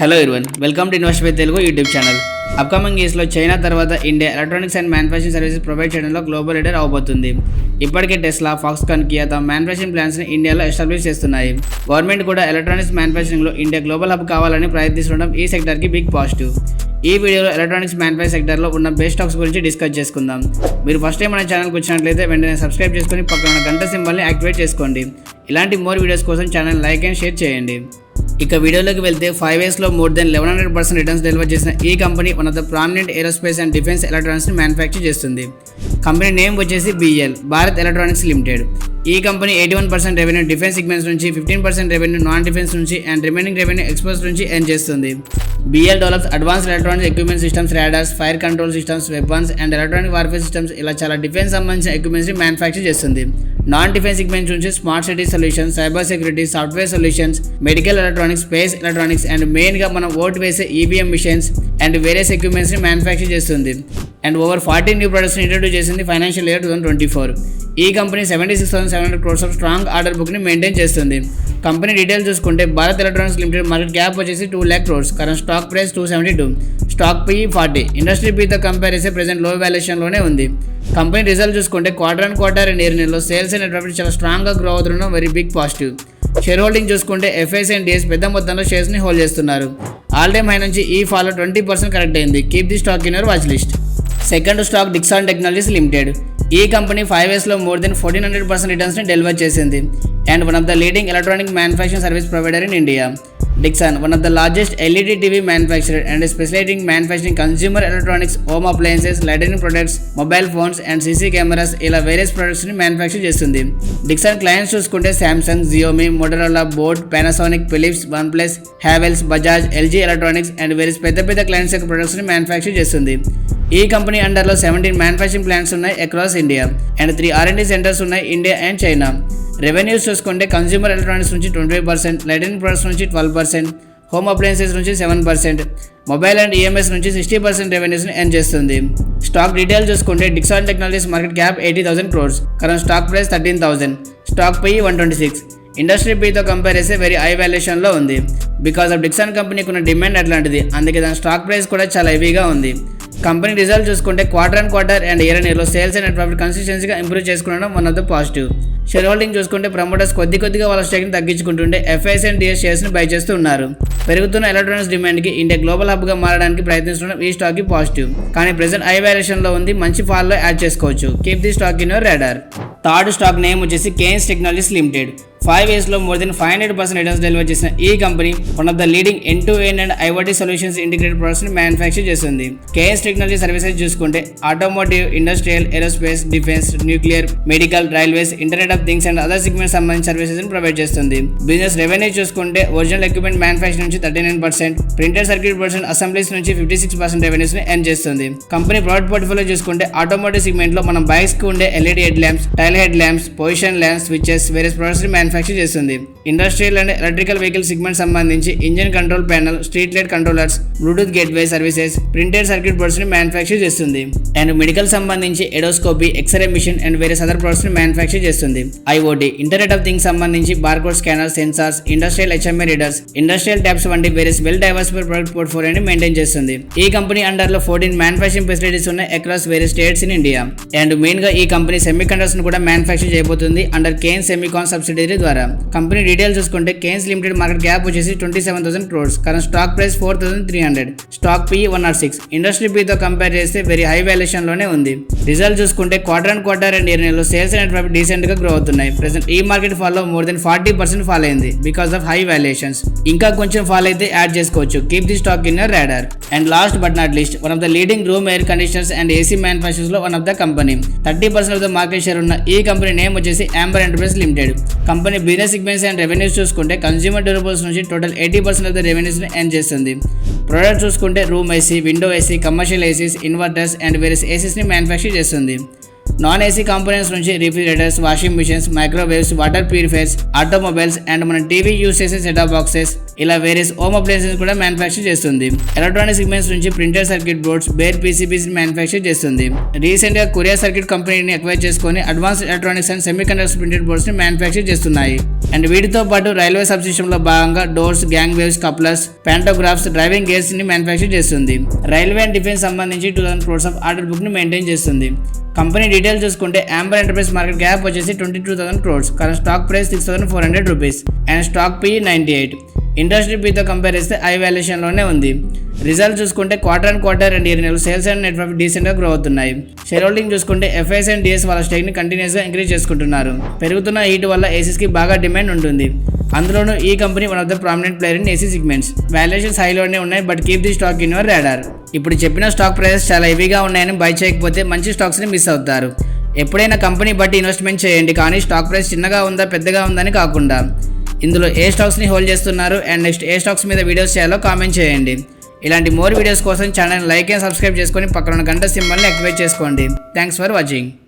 Hello everyone, welcome to invest with Telugu YouTube channel. Upcoming ఇయర్స్లో China తర్వాత India electronics and manufacturing services provide చేయడంలో global leader అవబోతుంది. ఇప్పటికే Tesla, Foxconn, Kia తమ manufacturing ప్లాన్స్ని ఇండియాలో establish చేస్తున్నాయి. గవర్నమెంట్ కూడా ఎలక్ట్రానిక్స్ మ్యానుఫ్యాక్చరింగ్లో ఇండియా గ్లోబల్ హబ్ కావాలని ప్రయత్నిస్తుండడం ఈ సెక్టర్కి బిగ్ పాజిటివ్. ఈ వీడియోలో ఎలక్ట్రానిక్స్ మ్యానుఫ్యాక్చరింగ్ సెక్టర్లో ఉన్న బెస్ట్ స్టాక్స్ గురించి డిస్కస్ చేసుకుందాం. మీరు ఫస్ట్ టైం మన ఛానల్కి వచ్చినట్లయితే వెంటనే సబ్స్క్రైబ్ చేసుకొని పక్కన ఉన్న గంట సింబల్ని యాక్టివేట్ చేసుకోండి. ఇలాంటి మోర్ వీడియోస్ కోసం ఛానల్ లైక్ అండ్ షేర్ చేయండి. ఇక వీడియోలోకి వెళ్తే 5 yearsలో మోర్ దెన్ 1100% రిటర్న్స్ డెలివర్ చేసిన ఈ company one of the prominent aerospace and defence ఎలక్ట్రానిక్స్ని మ్యానుఫ్యాక్చర్ చేస్తుంది. కంపెనీ నేమ్ వచ్చేసి బిఎల్ భారత్ ఎలక్ట్రానిక్స్ లిమిటెడ్. ఈ కంపెనీ 81% రెవెన్యూ డిఫెన్స్ సెగ్మెంట్స్ నుంచి, 15% రెవెన్యూ నాన్ డిఫెన్స్ నుంచి అండ్ రిమైనింగ్ రెవెన్యూ ఎక్స్పోర్ట్స్ నుంచి ఎర్న్ చేస్తుంది. BEL develops advanced electronic equipment systems, radars, fire control systems, weapons and electronic warfare systems ఇలా చాలా defence సంబంధించిన ఎక్విప్మెంట్స్ని manufacture చేస్తుంది. నాన్ డిఫెన్స్ సెగ్మెంట్స్ నుంచి smart city solutions, cyber security, software solutions, medical electronics, space electronics and మెయిన్గా మనం vote వేసే EVM machines and various ఎక్విప్మెంట్స్ని మ్యానుఫ్యాక్చర్ చేస్తుంది. అండ్ ఓవర్ 40 న్యూ ప్రొడక్ట్స్ని ఇంట్రడ్యూస్ చేసింది ఫైనాన్షియల్ ఇయర్ 2024. ఈ company 76,700 crores of strong order బుక్ని మెయింటైన్ చేస్తుంది. కంపెనీ డీటెయిల్స్ చూసుకుంటే Bharat Electronics Limited market cap వచ్చేసి 2 lakh crores, current stock price 272, stock PE 40. Industry పీతో కంపేర్ చేస్తే ప్రెజెంట్ లో వాల్యుయేషన్లోనే ఉంది. కంపెనీ రిజల్ట్ చూసుకుంటే క్వార్టర్ అండ్ ఇయర్ నెలలో సేల్స్ అండ్ ప్రాఫిట్ చాలా స్ట్రాంగ్గా గ్రో అవుతుండడం very big positive. Share holding చూసుకుంటే FIs అండ్ DS పెద్ద మొత్తంలో షేర్స్ని హోల్డ్ చేస్తున్నారు. ఆల్ టైమ్ హై నుంచి ఈ ఫాలో 20% కరెక్ట్ అయింది. Keep the stock in your watch list. Second stock Dixon Technologies Limited. ఈ కంపెనీ 5 yearsలో మోర్ దెన్ 1400% రిటర్న్స్ని డెలివర్ చేసింది and one of the leading electronic manufacturing service provider in India. Dixon, one of the largest LED TV manufacturer and specializing manufacturing consumer electronics, home appliances, lighting products, mobile phones and CC cameras ఇలా various products ని manufacture చేస్తుంది. Dixon clients చూసుకుంటే Samsung, Xiaomi, Motorola, boAt, Panasonic, Philips, OnePlus, Havells, Bajaj, LG electronics and various పెద్ద clients యొక్క products ని manufacture చేస్తుంది. ఈ company అండర్లో 17 మ్యానుఫ్యాక్చరింగ్ ప్లాంట్స్ ఉన్నాయి across India and 3 R&D centres ఉన్నాయి ఇండియా అండ్ చైనా. రెవెన్యూస్ చూసుకుంటే కన్స్యూమర్ ఎలక్ట్రానిక్స్ నుంచి 25%, లైటింగ్ ప్రొడక్ట్స్ నుంచి 12%, హోమ్ అప్లయన్సెస్ నుంచి 7%, మొబైల్ అండ్ EMS నుంచి 60% రెవెన్యూస్ని ఎర్న్ చేస్తుంది. స్టాక్ డీటెయిల్ చూసుకుంటే Dixon Technologies market cap 80,000 crores, current stock price 13,000, stock PE 126. Industry పీతో కంపేర్ చేస్తే వెరీ హై వాల్యుయేషన్లో ఉంది. బికాస్ ఆఫ్ డిక్సాన్ కంపెనీకి ఉన్న డిమాండ్ అట్లాంటిది, అందుకే దాని స్టాక్ ప్రైస్ కూడా చాలా హెవీగా ఉంది. కంపెనీ రిజల్ట్ చూసుకుంటే క్వార్టర్ అండ్ ఇయర్లో సేల్స్ అండ్ ప్రాఫిట్ కన్సిస్టెన్సీగా ఇంప్రూవ్ చేసుకునడం one of the positive. Share holding చూసుకుంటే ప్రమోటర్స్ కొద్దిగా వాళ్ళ స్టేక్ని తగ్గించుకుంటుంటే FIs అండ్ DS షేర్స్ని బై చేస్తూ ఉన్నారు. పెరుగుతున్న ఎలక్ట్రానిక్స్ డిమాండ్కి ఇండియా గ్లోబల్ హబ్గా మారడానికి ప్రయత్నిస్తుండడం ఈ స్టాక్కి పాజిటివ్. కానీ ప్రెజెంట్ హై వాల్యుయేషన్లో ఉంది, మంచి ఫాల్లో యాడ్ చేసుకోవచ్చు. Keep the stock in your radar. Third stock name వచ్చేసి EMS టెక్నాలజీస్ లిమిటెడ్. 5 yearsలో మోర్ దెన్ 500% రిటర్న్స్ డెలివర్ చేసిన ఈ company one of the leading end-to-end and IoT solutions integrated ప్రొడక్ట్స్ని మ్యానుఫ్యాక్చర్ చేస్తుంది. EMS టెక్నాలజీ సర్వీసెస్ చూసుకుంటే automotive, industrial, aerospace, defence, nuclear, medical, railways, internet of things and other segments సంబంధించిన సర్వీసెస్ని provide చేస్తుంది. Business revenue చూసుకుంటే original equipment manufacturing నుంచి 39%, printed circuit boards assemblies నుంచి 56% రెవెన్యూస్ని ఎర్న్ చేస్తుంది. కంపెనీ ప్రోడక్ట్ పోర్ట్ఫోలియో చూసుకుంటే ఆటోమోటివ్ సెగ్మెంట్లో మనం బైక్స్కి ఉండే LED head lamps, tail head lamps, position lamps, switches, various ప్రొడక్ట్స్ని మ్యానుఫ్యాక్చర్ చేస్తుంది. Industrial and electrical vehicle segment సంబంధించి engine control panel, street light controllers, Bluetooth gateway services, printed circuit boards ని manufacture చేస్తుంది. అండ్ మెడికల్ సంబంధించి endoscopy, X-ray machine and various other products ని manufacture చేస్తుంది. IoT, internet of things సంబంధించి barcode scanner, sensors, industrial HMI readers, industrial tabs వంటి various well diversified product పోర్ట్ఫోలియోని maintain చేస్తుంది. ఈ కంపెనీ అండర్లో 14 మ్యానుఫ్యాక్చరింగ్ ఫెసిలిటీస్ ఉన్నాయి across various states in India. And main గా ఈ కంపెనీ సెమీ కండక్టర్స్ ని కూడా మ్యానుఫ్యాక్చర్ చేయబోతుంది అండర్ కేన్ సెమీకాన్ సబ్సిడరీ ద్వారా. కంపెనీ డీటెయిల్స్ చూసుకుంటే EMS లిమిటెడ్ మార్కెట్ క్యాప్ వచ్చేసి 27,000 crores, current stock price 4,300, stock PE 106. Industry పీతో కంపేర్ చేస్తే వెరీ హై వాల్యుయేషన్ లోనే ఉంది. రిజల్ట్ చూసుకుంటే క్వార్టర్ అండ్ ఇయర్ నెలలో సేల్స్ అండ్ ప్రాఫిట్ డీసెంట్ గా గ్రో అవుతున్నాయి. ప్రెసెంట్ ఈ మార్కెట్ ఫాల్ లో మోర్ దెన్ 40% ఫాల్ అయింది బికాస్ ఆఫ్ హై వాల్యుయేషన్స్. ఇంకా కొంచెం ఫాల్ అయితే యాడ్ చేసుకోవచ్చు. Keep the stock in your radar. And last but not least, one of the leading room air conditioners and AC manufactures లో one of the company. 30% of the market share ఉన్న ఈ company name వచ్చేసి Amber enterprise limited. Company business segments and revenues చూసుకుంటే consumer durables నుంచి total 80% of the రెవెన్యూస్ని earn చేస్తుంది. Product చూసుకుంటే room AC, window AC, commercial ACs, inverters and various ACs ని manufacture చేస్తుంది. నాన్ ఏసీ కాంపోనెంట్స్ నుంచి refrigerators, washing machines, microwaves, water purifiers, automobiles and మన TV use చేసే setup boxes ఇలా వేరియస్ హోమ్ అప్లయన్సెస్ కూడా మ్యానుఫ్యాక్చర్ చేస్తుంది. ఎలక్ట్రానిక్ సెగ్మెంట్స్ నుంచి printed circuit boards, bare PCBs manufacture చేస్తుంది. రీసెంట్ గా కొరియా సర్క్యూట్ కంపెనీని అక్వైర్ చేసుకుని advanced electronics and semiconductor printed boards ని మ్యానుఫ్యాక్చర్ చేస్తున్నాయి. అండ్ వీటితో పాటు రైల్వే సబ్ సిస్టమ్ లో భాగంగా doors, gangways, couplers, pantographs, driving gears ని మ్యానుఫ్యాక్చర్ చేస్తుంది. రైల్వే అండ్ డిఫెన్స్ సంబంధించి 2000 crores ఆఫ్ ఆర్డర్ బుక్ ని మెయింటైన్ చేస్తుంది. కంపెనీ డీటెయిల్స్ చూసుకుంటే అంబర్ ఎంటర్ప్రైజ్ మార్కెట్ క్యాప్ వచ్చేసి 22,000 crores, current stock price 6,400 rupees and stock P 98. Industry పీతో కంపేర్ చేస్తే high వాల్యుయేషన్లోనే ఉంది. రిజల్ట్ చూసుకుంటే క్వార్టర్ అండ్ ఇయర్ నెలలు సేల్స్ అండ్ నెట్ ప్రాఫిట్ డీసెంట్గా గ్రో అవుతున్నాయి. షేర్ హోల్డింగ్ చూసుకుంటే ఎఫ్ఐఎస్ అండ్ డిఎస్ వాళ్ళ స్టేక్ని కంటిన్యూస్గా ఇంక్రీజ్ చేసుకుంటున్నారు. పెరుగుతున్న హీట్ వల్ల ఏసీస్కి బాగా డిమాండ్ ఉంటుంది. అందులోనూ ఈ company one of the prominent player in AC segments. Valuations హైలోనే ఉన్నాయి, but keep the stock in your radar. ఇప్పుడు చెప్పిన స్టాక్ ప్రైసెస్ చాలా హెవీగా ఉన్నాయని బై చేయకపోతే మంచి స్టాక్స్ని మిస్ అవుతారు. ఎప్పుడైనా కంపెనీ బట్టి ఇన్వెస్ట్మెంట్ చేయండి, కానీ స్టాక్ ప్రైస్ చిన్నగా ఉందా పెద్దగా ఉందని కాకుండా. ఇందులో ఏ స్టాక్స్ని హోల్డ్ చేస్తున్నారు అండ్ నెక్స్ట్ ఏ స్టాక్స్ మీద వీడియోస్ చేయాలో కామెంట్ చేయండి. ఇలాంటి మోర్ వీడియోస్ కోసం ఛానల్ లైక్ అండ్ సబ్స్క్రైబ్ చేసుకొని పక్కన గంట సింబల్ని యాక్టివేట్ చేసుకోండి. Thanks for watching.